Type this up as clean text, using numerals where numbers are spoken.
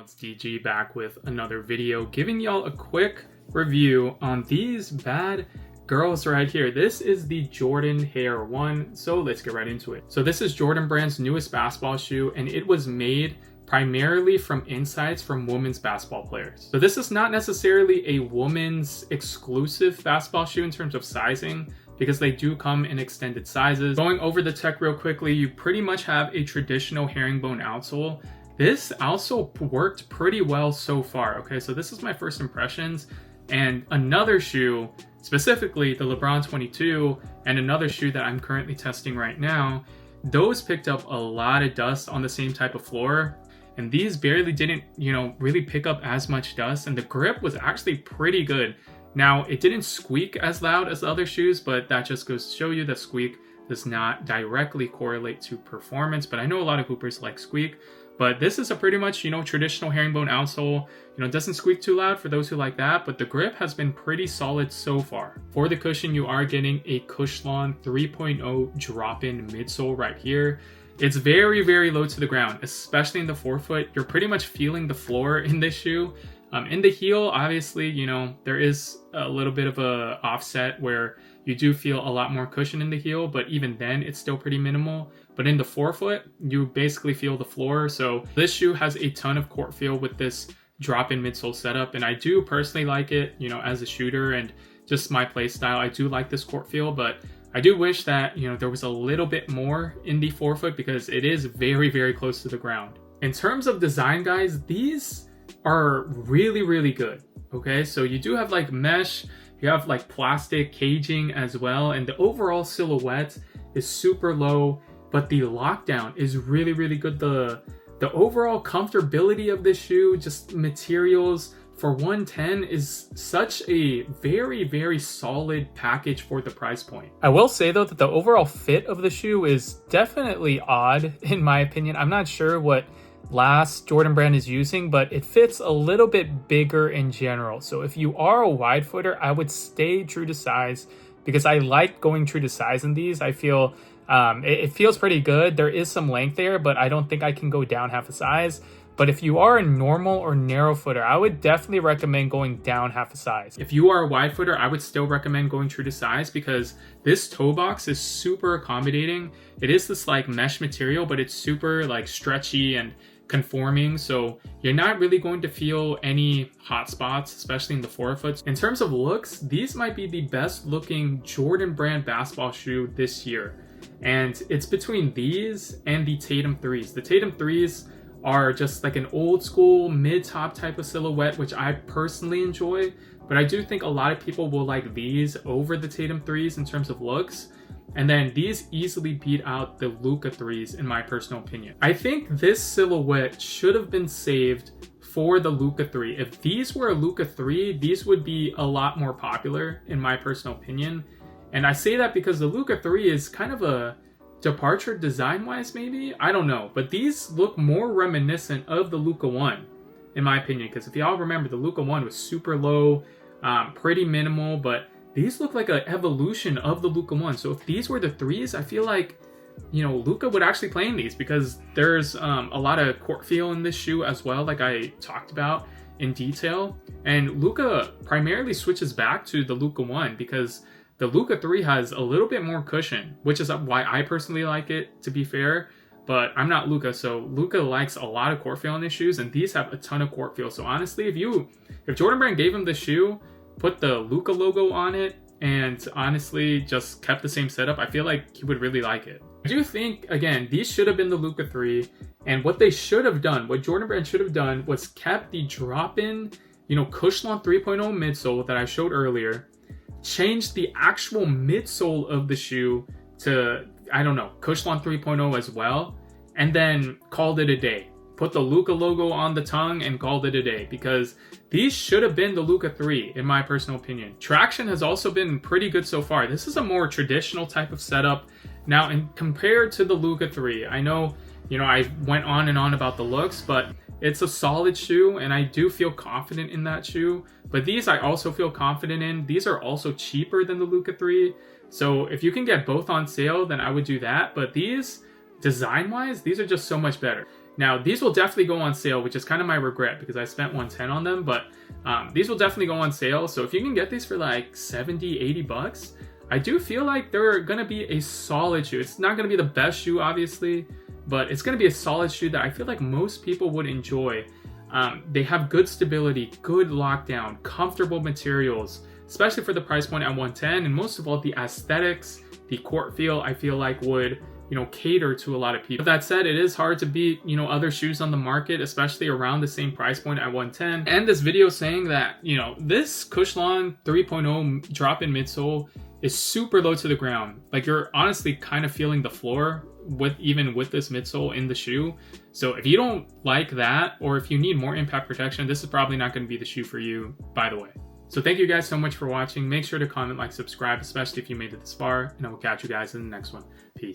It's DG back with another video giving y'all a quick review on these bad girls right here. This is the Jordan Heir 1, so let's get right into it. So this is Jordan Brand's newest basketball shoe, and it was made primarily from insights from women's basketball players. So this is not necessarily a women's exclusive basketball shoe in terms of sizing, because they do come in extended sizes. Going over the tech real quickly, you pretty much have a traditional herringbone outsole. This outsole worked pretty well so far, okay? So this is my first impressions. And another shoe, specifically the LeBron 22, and another shoe that I'm currently testing right now, those picked up a lot of dust on the same type of floor. And these barely didn't, really pick up as much dust. And the grip was actually pretty good. Now, it didn't squeak as loud as the other shoes, but that just goes to show you that squeak does not directly correlate to performance. But I know a lot of hoopers like squeak. But this is a pretty much, traditional herringbone outsole. It doesn't squeak too loud for those who like that, but the grip has been pretty solid so far. For the cushion, you are getting a Shouldve 3.0 drop-in midsole right here. It's very, very low to the ground, especially in the forefoot. You're pretty much feeling the floor in this shoe. In the heel, obviously, there is a little bit of a offset where you do feel a lot more cushion in the heel, but even then it's still pretty minimal. But in the forefoot, you basically feel the floor. So this shoe has a ton of court feel with this drop-in midsole setup. And I do personally like it, as a shooter and just my play style. I do like this court feel, but I do wish that, there was a little bit more in the forefoot because it is very, very close to the ground. In terms of design, guys, these are really, really good. Okay, so you do have like mesh, you have like plastic caging as well, and the overall silhouette is super low, but the lockdown is really, really good. The overall comfortability of this shoe, just materials for 110 is such a very, very solid package for the price point. I will say though that the overall fit of the shoe is definitely odd in my opinion. I'm not sure what last Jordan Brand is using, but it fits a little bit bigger in general. So if you are a wide footer, I would stay true to size because I like going true to size in these. I feel it feels pretty good. There is some length there, but I don't think I can go down half a size. But if you are a normal or narrow footer, I would definitely recommend going down half a size. If you are a wide footer, I would still recommend going true to size because this toe box is super accommodating. It is this like mesh material, but it's super like stretchy and conforming, so you're not really going to feel any hot spots, especially in the forefoot. In terms of looks, these might be the best looking Jordan Brand basketball shoe this year, and it's between these and the Tatum 3s. The Tatum 3s are just like an old school mid-top type of silhouette, which I personally enjoy, but I do think a lot of people will like these over the Tatum 3s in terms of looks. And then these easily beat out the Luka 3s in my personal opinion. I think this silhouette should have been saved for the Luka 3. If these were a Luka 3, these would be a lot more popular in my personal opinion. And I say that because the Luka 3 is kind of a departure design-wise maybe? I don't know. But these look more reminiscent of the Luka 1 in my opinion. Because if y'all remember, the Luka 1 was super low, pretty minimal, but these look like an evolution of the Luka 1. So if these were the 3s, I feel like, Luka would actually play in these because there's a lot of court feel in this shoe as well, like I talked about in detail. And Luka primarily switches back to the Luka 1 because the Luka 3 has a little bit more cushion, which is why I personally like it, to be fair. But I'm not Luka, so Luka likes a lot of court feel in his shoes, and these have a ton of court feel. So honestly, if Jordan Brand gave him this shoe, put the Luka logo on it, and honestly just kept the same setup, I feel like he would really like it. I do think, again, these should have been the Luka 3, and what they should have done, what Jordan Brand should have done, was kept the drop-in, Shouldve 3.0 midsole that I showed earlier, changed the actual midsole of the shoe to, Shouldve 3.0 as well, and then called it a day. Put the Luka logo on the tongue and called it a day because these should have been the Luka 3 in my personal opinion. Traction has also been pretty good so far. This is a more traditional type of setup. Now, compared to the Luka 3, I know, I went on and on about the looks, but it's a solid shoe and I do feel confident in that shoe. But these I also feel confident in. These are also cheaper than the Luka 3. So if you can get both on sale, then I would do that. But these, design-wise, these are just so much better. Now, these will definitely go on sale, which is kind of my regret because I spent 110 on them, but these will definitely go on sale. So if you can get these for like 70, 80 bucks, I do feel like they're going to be a solid shoe. It's not going to be the best shoe, obviously, but it's going to be a solid shoe that I feel like most people would enjoy. They have good stability, good lockdown, comfortable materials, especially for the price point at 110. And most of all, the aesthetics, the court feel, I feel like would, you know, cater to a lot of people. But that said, it is hard to beat, you know, other shoes on the market, especially around the same price point at 110. And this video saying that, you know, this Cushlon 3.0 drop-in midsole is super low to the ground. Like, you're honestly kind of feeling the floor even with this midsole in the shoe. So if you don't like that, or if you need more impact protection, this is probably not going to be the shoe for you, by the way. So thank you guys so much for watching. Make sure to comment, like, subscribe, especially if you made it this far, and I will catch you guys in the next one. Peace.